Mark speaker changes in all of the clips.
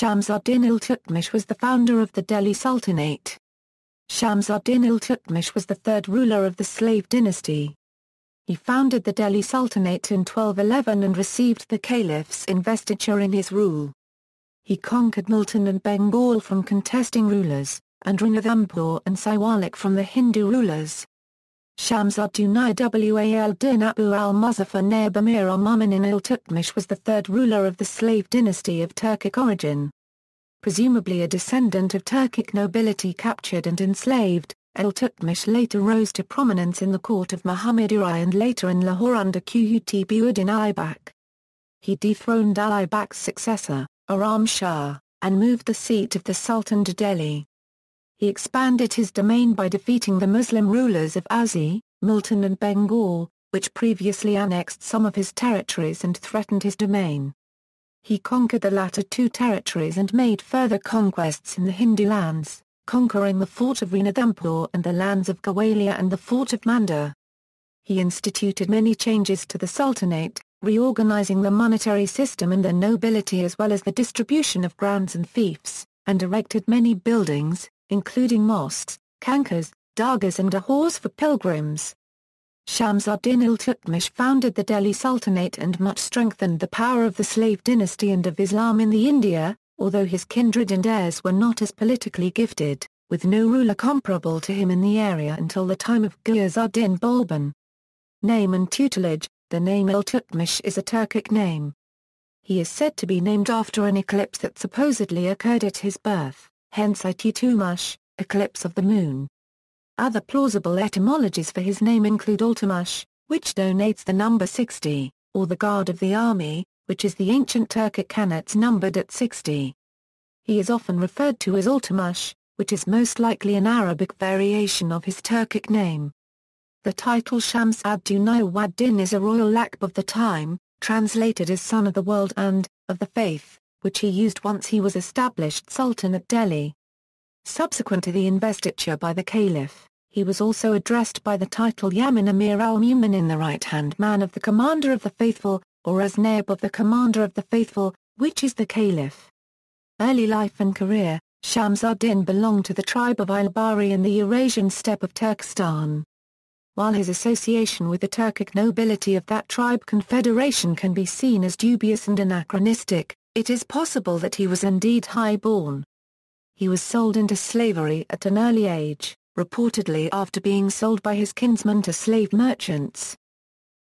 Speaker 1: Shams ad-Din Iltutmish was the founder of the Delhi Sultanate. Shams ad-Din Iltutmish was the third ruler of the slave dynasty. He founded the Delhi Sultanate in 1211 and received the Caliph's investiture in his rule. He conquered Multan and Bengal from contesting rulers, and Ranathambhore and Siwalik from the Hindu rulers. Shams ad-Din Wal-Din Abu al-Muzaffar Naib Amir al-Mu'minin Iltutmish was the third ruler of the slave dynasty of Turkic origin. Presumably a descendant of Turkic nobility captured and enslaved, Iltutmish later rose to prominence in the court of Muhammad Uri and later in Lahore under Qutb-ud-Din Aibak. He dethroned Aibak's successor, Aram Shah, and moved the seat of the Sultan to Delhi. He expanded his domain by defeating the Muslim rulers of Azzi, Multan and Bengal, which previously annexed some of his territories and threatened his domain. He conquered the latter two territories and made further conquests in the Hindu lands, conquering the fort of Ranathambhore and the lands of Gwalia and the fort of Manda. He instituted many changes to the Sultanate, reorganizing the monetary system and the nobility as well as the distribution of grants and fiefs, and erected many buildings, including mosques, khanqahs, dargahs and halls for pilgrims. Shams ad-Din Iltutmish founded the Delhi Sultanate and much strengthened the power of the slave dynasty and of Islam in the India, although his kindred and heirs were not as politically gifted, with no ruler comparable to him in the area until the time of Ghiyas ad-Din Balban. Name and tutelage. The name Iltutmish is a Turkic name. He is said to be named after an eclipse that supposedly occurred at his birth, hence Iltutmish, eclipse of the moon. Other plausible etymologies for his name include Iltutmish, which donates the number 60, or the guard of the army, which is the ancient Turkic Khanats numbered at 60. He is often referred to as Iltutmish, which is most likely an Arabic variation of his Turkic name. The title Shams ad-Din wad-Din is a royal laqab of the time, translated as Son of the World and, of the Faith, which he used once he was established Sultan at Delhi. Subsequent to the investiture by the Caliph, he was also addressed by the title Yamin Amir al-Mu'minin, the right-hand man of the Commander of the Faithful, or as Naib of the Commander of the Faithful, which is the Caliph. Early life and career. Shams ad-Din belonged to the tribe of Ilbari in the Eurasian steppe of Turkestan. While his association with the Turkic nobility of that tribe confederation can be seen as dubious and anachronistic, it is possible that he was indeed high-born. He was sold into slavery at an early age, reportedly after being sold by his kinsmen to slave merchants.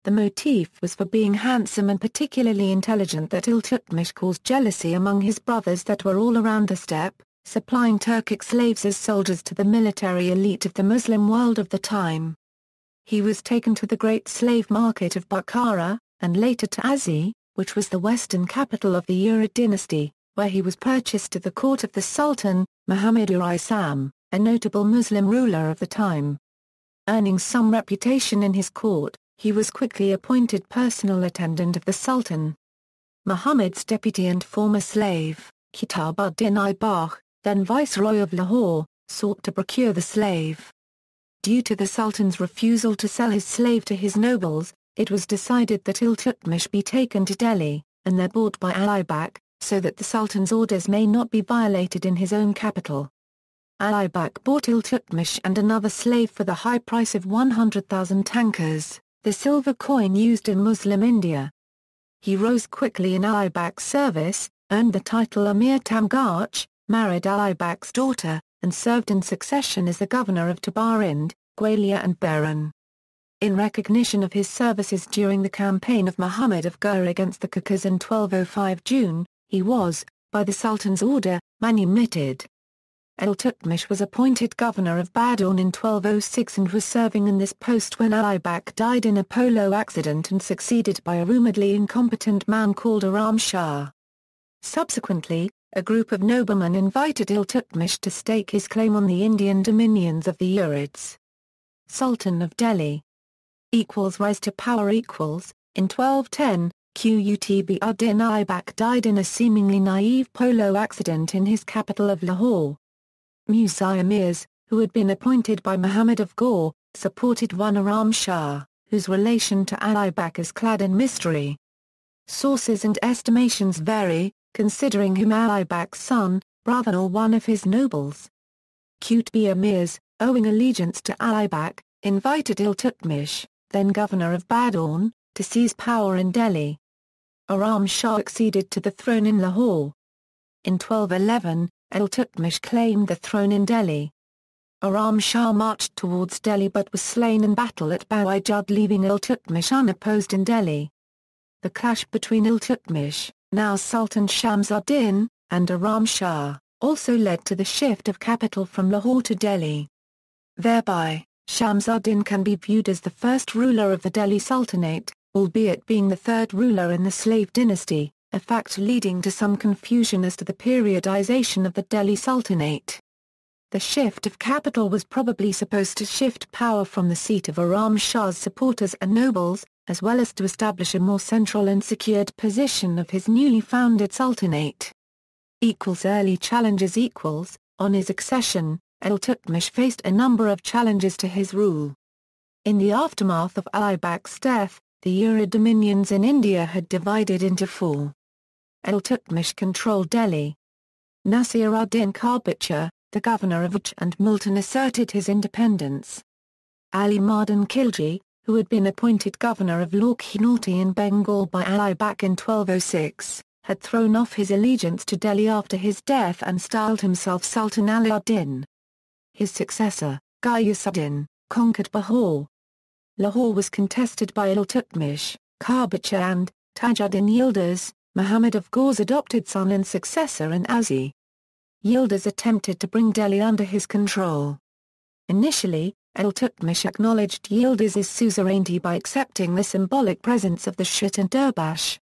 Speaker 1: The motif was for being handsome and particularly intelligent that Iltutmish caused jealousy among his brothers that were all around the steppe, supplying Turkic slaves as soldiers to the military elite of the Muslim world of the time. He was taken to the great slave market of Bukhara, and later to Azzi, which was the western capital of the Urid dynasty, where he was purchased to the court of the Sultan, Muhammad Uri Sam, a notable Muslim ruler of the time. Earning some reputation in his court, he was quickly appointed personal attendant of the Sultan. Muhammad's deputy and former slave, Kitab ad-Din Aibak, then viceroy of Lahore, sought to procure the slave. Due to the Sultan's refusal to sell his slave to his nobles, it was decided that Iltutmish be taken to Delhi, and there bought by Aibak, so that the Sultan's orders may not be violated in his own capital. Aibak bought Iltutmish and another slave for the high price of 100,000 tankers, the silver coin used in Muslim India. He rose quickly in Aibak's service, earned the title Amir Tamgach, married Aibak's daughter, and served in succession as the governor of Tabarind, Gwalia and Behran. In recognition of his services during the campaign of Muhammad of Gur against the Khakas in 1205 June, he was, by the Sultan's order, manumitted. Iltutmish was appointed governor of Badon in 1206 and was serving in this post when Aibak died in a polo accident and succeeded by a rumouredly incompetent man called Aram Shah. Subsequently, a group of noblemen invited Iltutmish to stake his claim on the Indian dominions of the Urids. Sultan of Delhi. Rise to power. In 1210, Qutb ad-Din Aibak died in a seemingly naive polo accident in his capital of Lahore. Musa emirs, who had been appointed by Muhammad of Ghor, supported one Aram Shah, whose relation to Aibak is clad in mystery. Sources and estimations vary, considering him Ali Bak's son, brother or one of his nobles. Qutb emirs, owing allegiance to Ali Bak, invited Iltutmish, then governor of Badon, to seize power in Delhi. Aram Shah acceded to the throne in Lahore. In 1211, Iltutmish claimed the throne in Delhi. Aram Shah marched towards Delhi but was slain in battle at Bawijud, leaving Iltutmish unopposed in Delhi. The clash between Iltutmish, now Sultan Shams-ud-Din, and Aram Shah, also led to the shift of capital from Lahore to Delhi. Thereby, Shams-ud-Din can be viewed as the first ruler of the Delhi Sultanate, albeit being the third ruler in the slave dynasty, a fact leading to some confusion as to the periodization of the Delhi Sultanate. The shift of capital was probably supposed to shift power from the seat of Aram Shah's supporters and nobles, as well as to establish a more central and secured position of his newly founded sultanate. Early challenges. On his accession, Iltutmish faced a number of challenges to his rule. In the aftermath of Ali Bak's death, the Urid dominions in India had divided into four. Iltutmish controlled Delhi. Nasir-ud-Din Karbachar, the governor of Ujh and Multan, asserted his independence. Ali Mardan Khilji, who had been appointed governor of Multan in Bengal by Ali Bak in 1206, had thrown off his allegiance to Delhi after his death and styled himself Sultan Ali-ud-Din. His successor, Ghiyas-ud-Din, conquered Bahore. Lahore was contested by Iltutmish, Karbachar and Taj-ud-Din Yildiz, Muhammad of Ghor's adopted son and successor in Azi. Yildiz attempted to bring Delhi under his control. Initially, Iltutmish acknowledged Yildiz's suzerainty by accepting the symbolic presence of the Shit and Durbash.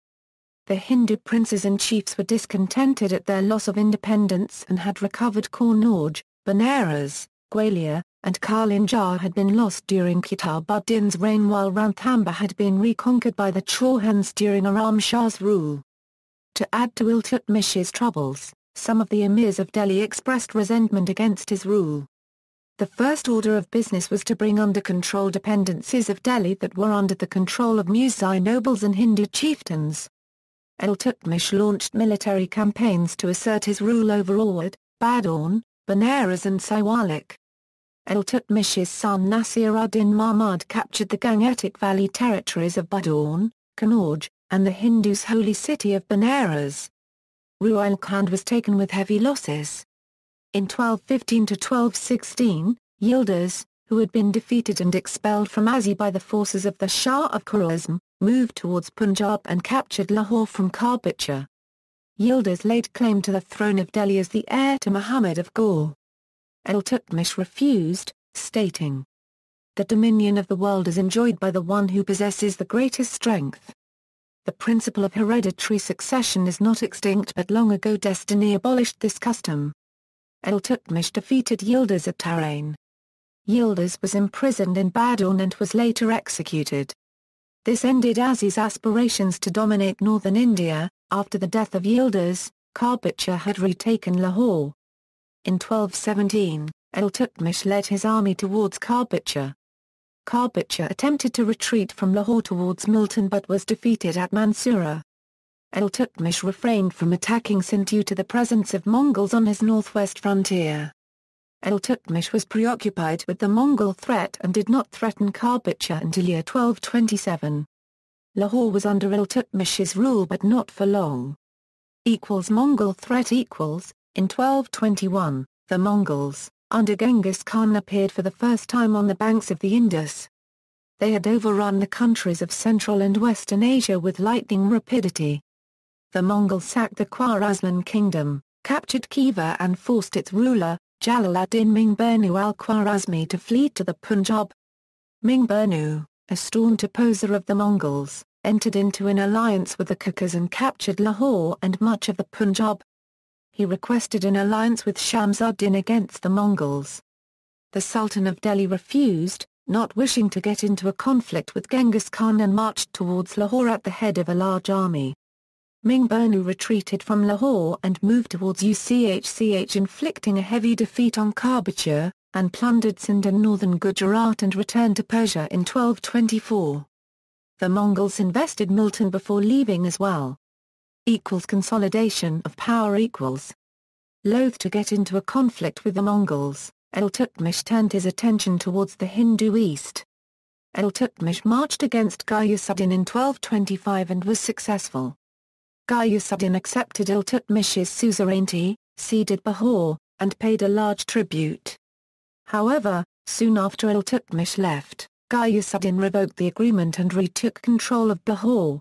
Speaker 1: The Hindu princes and chiefs were discontented at their loss of independence and had recovered Coinage, Banaras, Gwalior, and Kalinjar had been lost during Qutb-ud-Din's reign, while Ranthambore had been reconquered by the Chauhans during Aram Shah's rule. To add to Iltutmish's troubles, some of the emirs of Delhi expressed resentment against his rule. The first order of business was to bring under control dependencies of Delhi that were under the control of Muzai nobles and Hindu chieftains. Iltutmish launched military campaigns to assert his rule over Awadh, Badon, Banaras and Siwalik. Iltutmish's son Nasir-ud-Din Mahmud captured the Gangetic Valley territories of Badon, Coinage, and the Hindus' holy city of Banaras. Ruilkhand was taken with heavy losses. In 1215 to 1216, Yildiz, who had been defeated and expelled from Azi by the forces of the Shah of Khwarezm, moved towards Punjab and captured Lahore from Karbachar. Yildiz laid claim to the throne of Delhi as the heir to Muhammad of Ghor. Iltutmish refused, stating, "The dominion of the world is enjoyed by the one who possesses the greatest strength. The principle of hereditary succession is not extinct, but long ago destiny abolished this custom." Iltutmish defeated Yildiz at Tarain. Yildiz was imprisoned in Badon and was later executed. This ended Azi's aspirations to dominate northern India. After the death of Yildiz, Karbachar had retaken Lahore. In 1217, Iltutmish led his army towards Karbachar. Karbachar attempted to retreat from Lahore towards Multan but was defeated at Mansoura. Iltutmish refrained from attacking Sindh due to the presence of Mongols on his northwest frontier. Iltutmish was preoccupied with the Mongol threat and did not threaten Karbachar until year 1227. Lahore was under Iltutmish's rule but not for long. Mongol threat. In 1221, the Mongols, under Genghis Khan, appeared for the first time on the banks of the Indus. They had overrun the countries of Central and Western Asia with lightning rapidity. The Mongols sacked the Khwarezmian kingdom, captured Khiva and forced its ruler, Jalal-ad-Din Mingburnu al-Khwarezmi, to flee to the Punjab. Mingburnu, a staunch opposer of the Mongols, entered into an alliance with the Khakas and captured Lahore and much of the Punjab. He requested an alliance with Shams-ud-Din against the Mongols. The Sultan of Delhi refused, not wishing to get into a conflict with Genghis Khan, and marched towards Lahore at the head of a large army. Mingburnu retreated from Lahore and moved towards Uchch, inflicting a heavy defeat on Karbachar, and plundered Sindh and northern Gujarat and returned to Persia in 1224. The Mongols invested Multan before leaving as well. equals consolidation of power equals. Loath to get into a conflict with the Mongols, Iltutmish turned his attention towards the Hindu East. Iltutmish marched against Ghiyasuddin in 1225 and was successful. Ghiyasuddin accepted Iltutmish's suzerainty, ceded Bahor, and paid a large tribute. However, soon after Iltutmish left, Ghiyasuddin revoked the agreement and retook control of Bahor.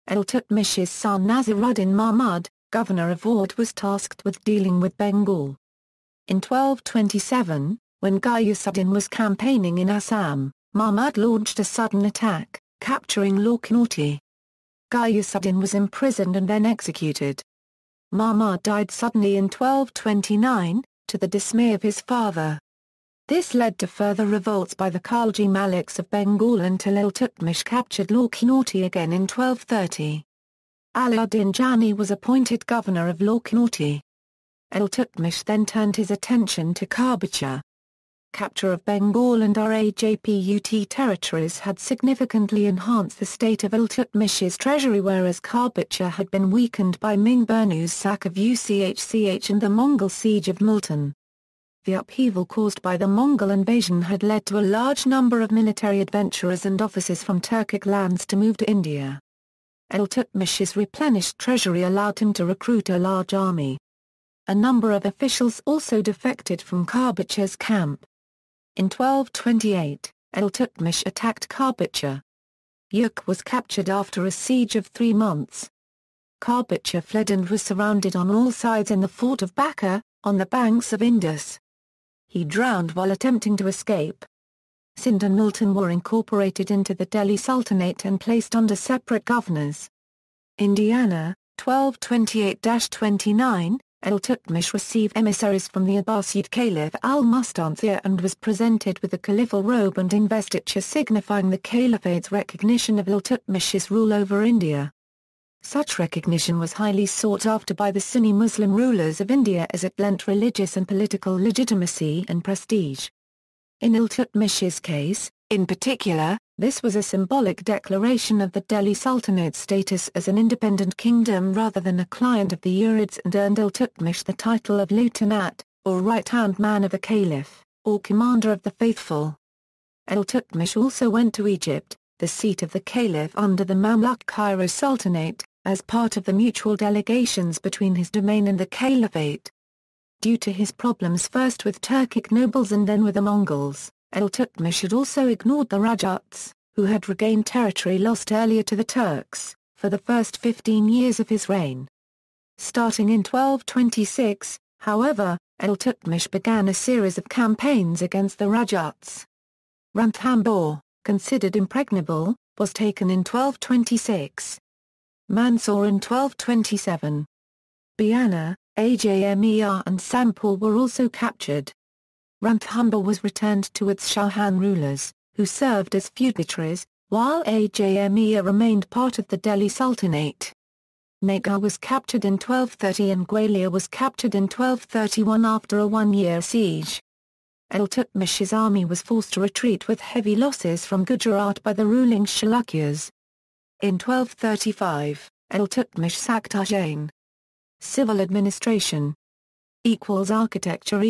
Speaker 1: Iltutmish's son Nasiruddin Mahmud, governor of Oudh, was tasked with dealing with Bengal. In 1227, when Ghiyasuddin was campaigning in Assam, Mahmud launched a sudden attack, capturing Lorknoti. Ghiyasuddin was imprisoned and then executed. Mahmud died suddenly in 1229, to the dismay of his father. This led to further revolts by the Khalji Maliks of Bengal until Iltutmish captured Lorknoti again in 1230. Alauddin Jani was appointed governor of Lorknoti. Iltutmish then turned his attention to Karbicha. Capture of Bengal and Rajput territories had significantly enhanced the state of Iltutmish's treasury, whereas Karbicha had been weakened by Mingburnu's sack of Uchch and the Mongol siege of Multan. The upheaval caused by the Mongol invasion had led to a large number of military adventurers and officers from Turkic lands to move to India. Iltutmish's replenished treasury allowed him to recruit a large army. A number of officials also defected from Karbicha's camp. In 1228, Iltutmish attacked Karbicha. Yuk was captured after a siege of 3 months. Karbicha fled and was surrounded on all sides in the fort of Bakka, on the banks of Indus. He drowned while attempting to escape. Sindh and Multan were incorporated into the Delhi Sultanate and placed under separate governors. Indiana, 1228-29, Iltutmish received emissaries from the Abbasid Caliph al-Mustansir and was presented with the caliphal robe and investiture signifying the caliphate's recognition of Iltutmish's rule over India. Such recognition was highly sought after by the Sunni Muslim rulers of India as it lent religious and political legitimacy and prestige. In Iltutmish's case, in particular, this was a symbolic declaration of the Delhi Sultanate's status as an independent kingdom rather than a client of the Urids, and earned Iltutmish the title of Lieutenant, or right-hand man of the Caliph, or Commander of the Faithful. Iltutmish also went to Egypt, the seat of the Caliph under the Mamluk Cairo Sultanate, as part of the mutual delegations between his domain and the Caliphate. Due to his problems first with Turkic nobles and then with the Mongols, Iltutmish had also ignored the Rajuts, who had regained territory lost earlier to the Turks, for the first 15 years of his reign. Starting in 1226, however, Iltutmish began a series of campaigns against the Rajuts. Ranthambore, considered impregnable, was taken in 1226. Mansour in 1227. Biana, Ajmer and Sampur were also captured. Ranthambore was returned to its Shahan rulers, who served as feudatories, while Ajmer remained part of the Delhi Sultanate. Nagar was captured in 1230 and Gwalior was captured in 1231 after a 1-year siege. Iltutmish's army was forced to retreat with heavy losses from Gujarat by the ruling Chalukyas. In 1235, Iltutmish sacked Ujjain. Civil administration architecture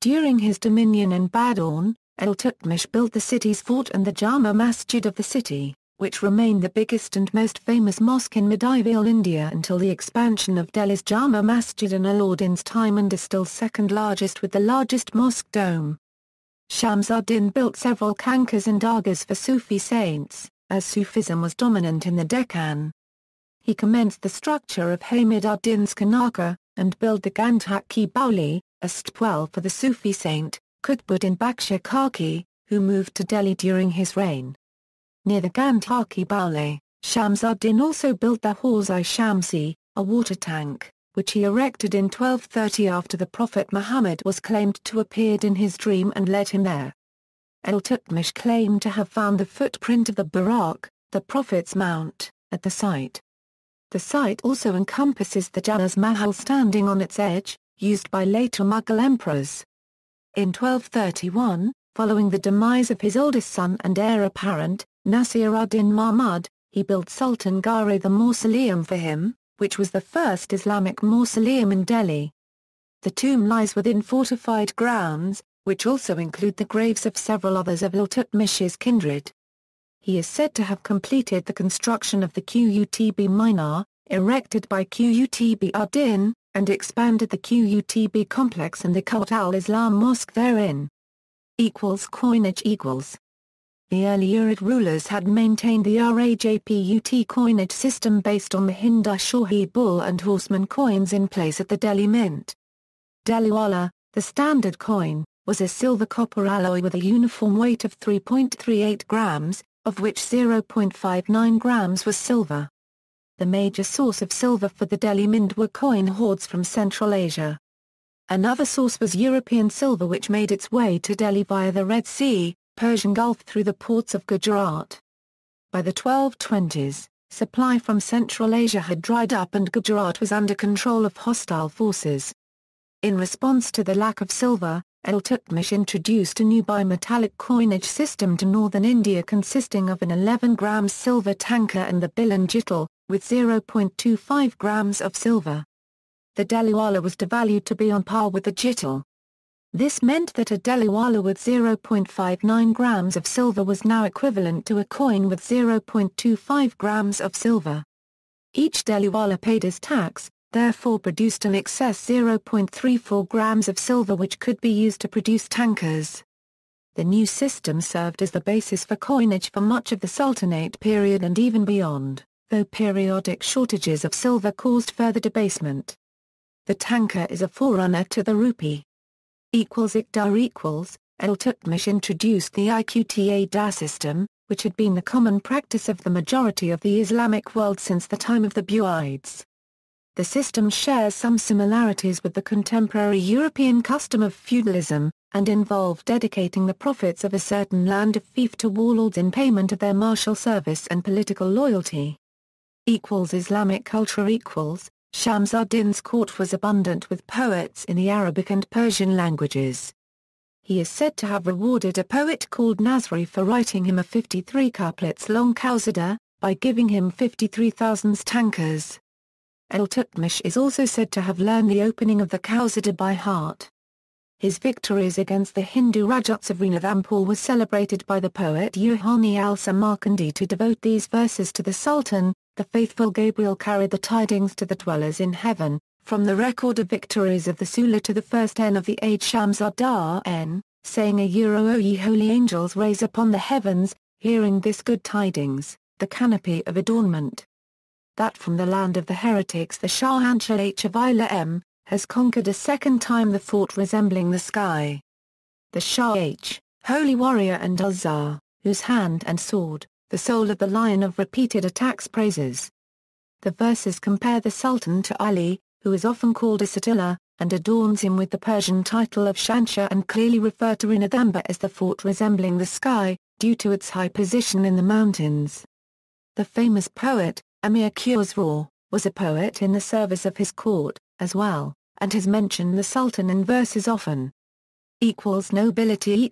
Speaker 1: During his dominion in Badaun, Iltutmish built the city's fort and the Jama Masjid of the city, which remained the biggest and most famous mosque in medieval India until the expansion of Delhi's Jama Masjid in Alauddin's time, and is still second largest with the largest mosque dome. Shamsuddin built several khanqahs and dargahs for Sufi saints, as Sufism was dominant in the Deccan. He commenced the structure of Hamid-ud-Din's Kanaka, and built the Gandhak-i a stwell for the Sufi saint, Qutbuddin Bakhsh Kaki, who moved to Delhi during his reign. Near the Gandhak-i Shamsuddin also built the Hawz-i-Shamsi, a water tank, which he erected in 1230 after the Prophet Muhammad was claimed to have appeared in his dream and led him there. Iltutmish claimed to have found the footprint of the Buraq, the Prophet's mount, at the site. The site also encompasses the Janaz Mahal standing on its edge, used by later Mughal emperors. In 1231, following the demise of his oldest son and heir apparent, Nasiruddin Mahmud, he built Sultan Ghare the mausoleum for him, which was the first Islamic mausoleum in Delhi. The tomb lies within fortified grounds, which also include the graves of several others of Iltutmish's kindred. He is said to have completed the construction of the Qutb Minar, erected by Qutb ud-Din, and expanded the Qutb complex and the Qut al-Islam mosque therein. Coinage equals. The early Urid rulers had maintained the Rajput coinage system based on the Hindu Shahi bull and horseman coins in place at the Delhi Mint. Delhiwala, the standard coin, was a silver-copper alloy with a uniform weight of 3.38 grams, of which 0.59 grams was silver. The major source of silver for the Delhi Mint were coin hoards from Central Asia. Another source was European silver, which made its way to Delhi via the Red Sea, Persian Gulf through the ports of Gujarat. By the 1220s, supply from Central Asia had dried up and Gujarat was under control of hostile forces. In response to the lack of silver, Iltutmish introduced a new bimetallic coinage system to northern India consisting of an 11-gram silver tanker and the bilan jittal, with 0.25 grams of silver. The Delhiwala was devalued to be on par with the jittal. This meant that a Delhiwala with 0.59 grams of silver was now equivalent to a coin with 0.25 grams of silver. Each Delhiwala paid as tax, therefore produced an excess 0.34 grams of silver which could be used to produce tankers. The new system served as the basis for coinage for much of the Sultanate period and even beyond, though periodic shortages of silver caused further debasement. The tanker is a forerunner to the rupee. Iltutmish introduced the Iqta system, which had been the common practice of the majority of the Islamic world since the time of the Buyids. The system shares some similarities with the contemporary European custom of feudalism, and involved dedicating the profits of a certain land of fief to warlords in payment of their martial service and political loyalty. Islamic culture Shams ad-Din's court was abundant with poets in the Arabic and Persian languages. He is said to have rewarded a poet called Nasri for writing him a 53 couplets long qasida, by giving him 53,000 tankers. Iltutmish is also said to have learned the opening of the qasida by heart. His victories against the Hindu Rajuts of Ranathambhore were celebrated by the poet Yuhani al-Samarkandi to devote these verses to the Sultan. The faithful Gabriel carried the tidings to the dwellers in heaven, from the record of victories of the Sula to the first N of the age Shams ad-Din, saying O ye holy angels raise upon the heavens, hearing this good tidings, the canopy of adornment. That from the land of the heretics the Shahanshah of Ila has conquered a second time the fort resembling the sky. The Shah holy warrior and Uzzah, whose hand and sword, the soul of the lion of repeated attacks praises. The verses compare the Sultan to Ali, who is often called Asatullah, and adorns him with the Persian title of Shahanshah and clearly refer to Ranathambhore as the fort resembling the sky, due to its high position in the mountains. The famous poet, Amir Khusraw, was a poet in the service of his court, as well, and has mentioned the Sultan in verses often. Nobility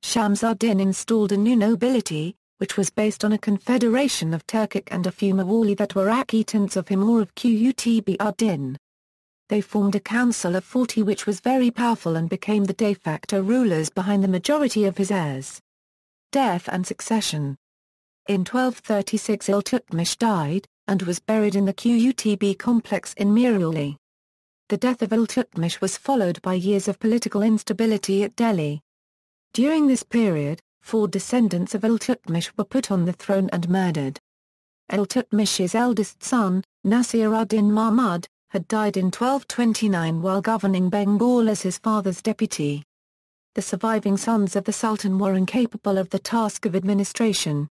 Speaker 1: Shams ad-Din installed a new nobility, which was based on a confederation of Turkic and a few Mawali that were acquaintance of him or of Qutb ud-Din. They formed a council of 40 which was very powerful and became the de facto rulers behind the majority of his heirs. Death and succession. In 1236 Iltutmish died, and was buried in the Qutb complex in Miruli. The death of Iltutmish was followed by years of political instability at Delhi. During this period, 4 descendants of Iltutmish were put on the throne and murdered. Iltutmish's eldest son, Nasir ad-Din Mahmud, had died in 1229 while governing Bengal as his father's deputy. The surviving sons of the Sultan were incapable of the task of administration.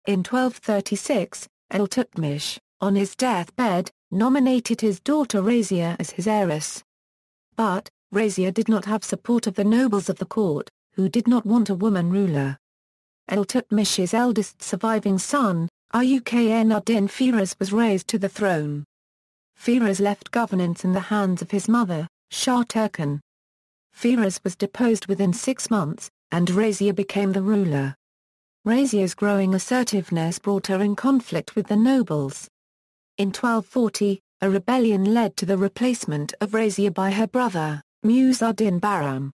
Speaker 1: In 1236, Iltutmish, on his deathbed, nominated his daughter Razia as his heiress. But, Razia did not have support of the nobles of the court, who did not want a woman ruler. Iltutmish's eldest surviving son, Ayukn ad-Din Firoz was raised to the throne. Firoz left governance in the hands of his mother, Shah Turkan. Firoz was deposed within 6 months, and Razia became the ruler. Razia's growing assertiveness brought her in conflict with the nobles. In 1240, a rebellion led to the replacement of Razia by her brother, Mu'izz ad-Din Bahram.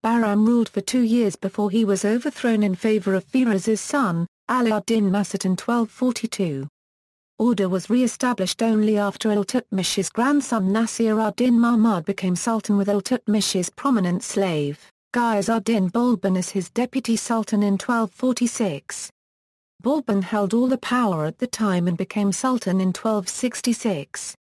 Speaker 1: Bahram ruled for 2 years before he was overthrown in favor of Firoz's son, Ali ad-Din Masud in 1242. Order was re-established only after Iltutmish's grandson Nasir ad-Din Mahmud became sultan with Iltutmish's prominent slave, Ghiyas ad-Din Balban as his deputy sultan in 1246. Balban held all the power at the time and became sultan in 1266.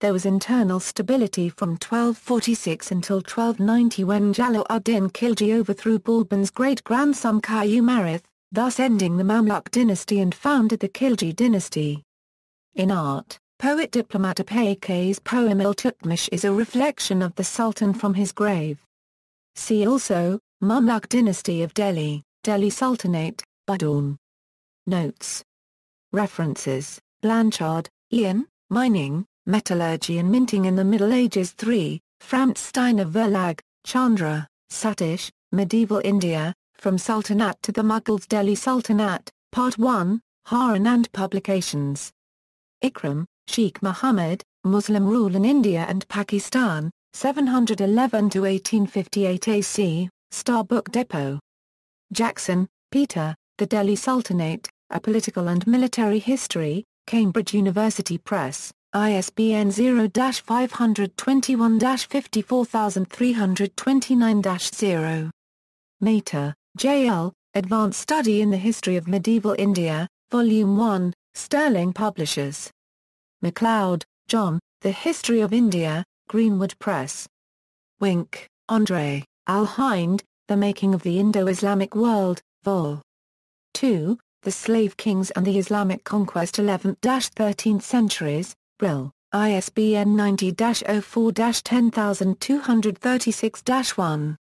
Speaker 1: There was internal stability from 1246 until 1290 when Jalal ad-Din Khilji overthrew Balban's great-grandson Qayyum Arif, thus ending the Mamluk dynasty and founded the Khilji dynasty. In art, poet-diplomat Apayke's poem Iltutmish is a reflection of the Sultan from his grave. See also, Mamluk dynasty of Delhi, Delhi Sultanate, Buddaun. Notes. References: Blanchard, Ian, Mining, Metallurgy and Minting in the Middle Ages 3, Franz Steiner Verlag, Chandra, Satish, Medieval India, From Sultanate to the Mughals Delhi Sultanate, Part 1, Haranand Publications. Ikram, Sheikh Muhammad, Muslim Rule in India and Pakistan, 711–1858 AC, Star Book Depot. Jackson, Peter, The Delhi Sultanate, A Political and Military History, Cambridge University Press, ISBN 0-521-54329-0. Mehta, J.L., Advanced Study in the History of Medieval India, Volume 1, Sterling Publishers. MacLeod, John, The History of India, Greenwood Press. Wink, Andre, Al-Hind, The Making of the Indo-Islamic World, Vol. 2, The Slave Kings and the Islamic Conquest 11th–13th Centuries, Brill, ISBN 90-04-10236-1.